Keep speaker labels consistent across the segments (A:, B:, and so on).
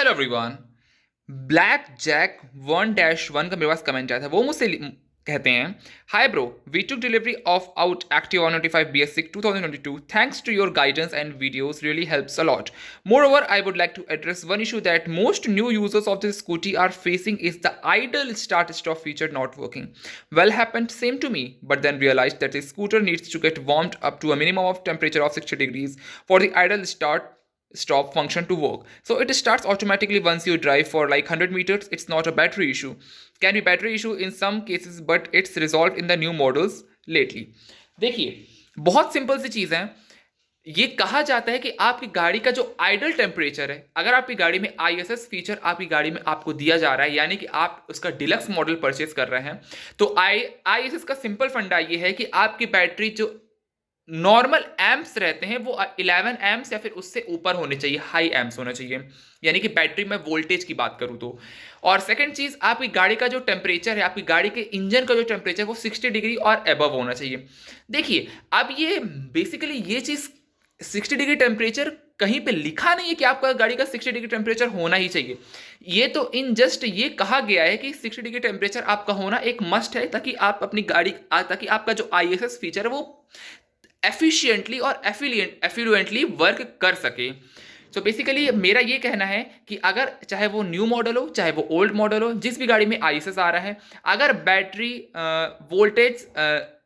A: Hello everyone. Black Jack 1-1 का मेरे पास comment आया था। वो मुझसे कहते हैं, hi bro, we took delivery of our Activa 195 BS6 2022. Thanks to your guidance and videos really helps a lot. Moreover, I would like to address one issue that most new users of this scooty are facing is the idle start stop feature not working. Well happened same to me, but then realized that the scooter needs to get warmed up to a minimum of temperature of 60 degrees for the idle stop function to work. So it starts automatically once you drive for like 100 meters. It's not a battery issue. Can be battery issue in some cases, but it's resolved in the new models lately. देखिए, बहुत simple सी चीज़ है। ये कहा जाता है कि आपकी गाड़ी का जो आइडल टेम्परेचर है, अगर आपकी गाड़ी में ISS फीचर आपकी गाड़ी में आपको दिया जा रहा है, यानी कि आप उसका डिलक्स मॉडल परचेस कर रहे हैं, तो ISS का सिंपल फंडा ये है कि आपकी बैटरी जो नॉर्मल एम्प्स रहते हैं वो 11 एम्प्स या फिर उससे ऊपर होने चाहिए, हाई एम्प्स होना चाहिए, यानी कि बैटरी में वोल्टेज की बात करूं तो। और सेकंड चीज, आपकी गाड़ी का जो टेम्परेचर है, आपकी गाड़ी के इंजन का जो टेम्परेचर वो 60 डिग्री और अबव होना चाहिए। देखिए, अब ये बेसिकली ये चीज 60 डिग्री टेम्परेचर कहीं पे लिखा नहीं है कि आपका गाड़ी का 60 डिग्री टेम्परेचर होना ही चाहिए। ये तो इन जस्ट ये कहा गया है कि 60 डिग्री टेम्परेचर आपका होना एक मस्ट है, ताकि आप अपनी गाड़ी ताकि आपका जो ISS फीचर है वो एफिशिएंटली और एफिलुएंटली वर्क कर सके। सो बेसिकली मेरा ये कहना है कि अगर चाहे वो न्यू मॉडल हो चाहे वो ओल्ड मॉडल हो, जिस भी गाड़ी में ISS आ रहा है, अगर बैटरी वोल्टेज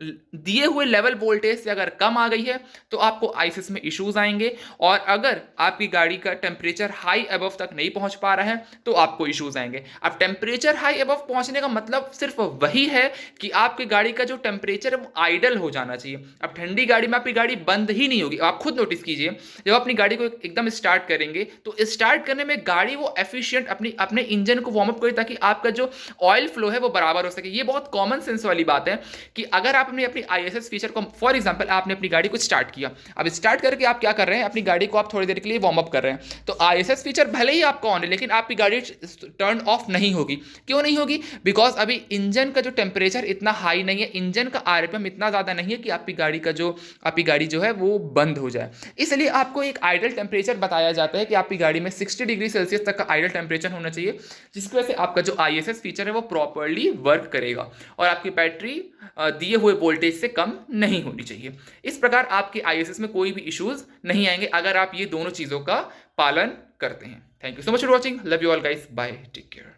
A: दिए हुए लेवल वोल्टेज से अगर कम आ गई है तो आपको ISS में इश्यूज आएंगे, और अगर आपकी गाड़ी का टेम्परेचर हाई अबव तक नहीं पहुंच पा रहा है तो आपको इश्यूज आएंगे। अब टेम्परेचर हाई अबव पहुंचने का मतलब सिर्फ वही है कि आपकी गाड़ी का जो टेम्परेचर है वो आइडल हो जाना चाहिए। अब ठंडी गाड़ी में आपकी गाड़ी बंद ही नहीं होगी। आप खुद नोटिस कीजिए, जब अपनी गाड़ी को एकदम स्टार्ट करेंगे तो स्टार्ट करने में गाड़ी वो एफिशिएंट अपने इंजन को वार्म अप करे ताकि आपका जो ऑयल फ्लो है वो बराबर हो सके। ये बहुत कॉमन सेंस वाली बात है कि अगर आपने अपनी ISS फीचर को, फॉर एग्जांपल आपने अपनी गाड़ी को स्टार्ट किया, अब स्टार्ट करके आप क्या कर रहे हैं, अपनी गाड़ी को आप थोड़ी देर के लिए वार्म अप कर रहे हैं, तो ISS फीचर भले ही आपका ऑन है लेकिन आपकी गाड़ी टर्न ऑफ नहीं होगी। क्यों नहीं होगी? बिकॉज अभी इंजन का जो टेम्परेचर इतना हाई नहीं है, इंजन का RPM इतना ज़्यादा नहीं है कि आपकी गाड़ी जो है वो बंद हो जाए। इसलिए आपको एक आइडल टेम्परेचर बताया जाता है कि आपकी गाड़ी में 60 डिग्री सेल्सियस तक का आइडल टेम्परेचर होना चाहिए, जिसकी वजह से आपका जो ISS फीचर है वो प्रॉपरली वर्क करेगा और आपकी बैटरी दिए हुए वोल्टेज से कम नहीं होनी चाहिए। इस प्रकार आपके ISS में कोई भी इश्यूज नहीं आएंगे अगर आप ये दोनों चीज़ों का पालन करते हैं। Thank you so much for watching. Love you all guys, bye, take care.